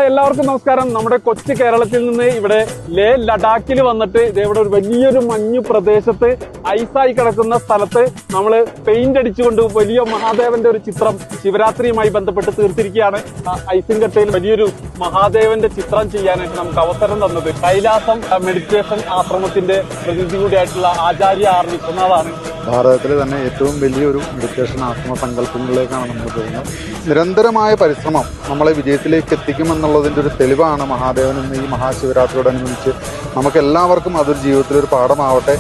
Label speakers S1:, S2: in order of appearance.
S1: എല്ലാവർക്കും നമസ്കാരം. നമ്മുടെ കൊച്ചു കേരളത്തിൽ നിന്ന് ഇവിടെ ലേ ലഡാക്കിൽ വന്നിട്ട് ഇവിടെ ഒരു വലിയൊരു മഞ്ഞു പ്രദേശത്ത് ഐസായി കിടക്കുന്ന സ്ഥലത്ത് നമ്മൾ പെയിന്റ് അടിച്ചുകൊണ്ട് വലിയ മഹാദേവന്റെ ഒരു ചിത്രം ശിവരാത്രിയുമായി ബന്ധപ്പെട്ട് തീർത്തിരിക്കുകയാണ്. ഐസിൻകട്ടയിൽ വലിയൊരു മഹാദേവന്റെ ചിത്രം ചെയ്യാനായിട്ട് നമുക്ക് അവസരം തന്നത് കൈലാസം മെഡിറ്റേഷൻ ആശ്രമത്തിന്റെ പ്രതിനിധി കൂടിയായിട്ടുള്ള ആചാര്യ ആർ വിശ്വനാഥാണ്.
S2: ഭാരതത്തിലെ തന്നെ ഏറ്റവും വലിയൊരു മെഡിറ്റേഷൻ ആശ്രമ സങ്കല്പങ്ങളിലേക്കാണ് നമ്മൾ പോകുന്നത്. നിരന്തരമായ പരിശ്രമം നമ്മളെ വിജയത്തിലേക്ക് എത്തിക്കുമെന്നുള്ളതിൻ്റെ ഒരു തെളിവാണ് മഹാദേവൻ ഇന്ന് ഈ മഹാശിവരാത്രിയോടനുബന്ധിച്ച് നമുക്കെല്ലാവർക്കും അതൊരു ജീവിതത്തിലൊരു പാഠമാവട്ടെ.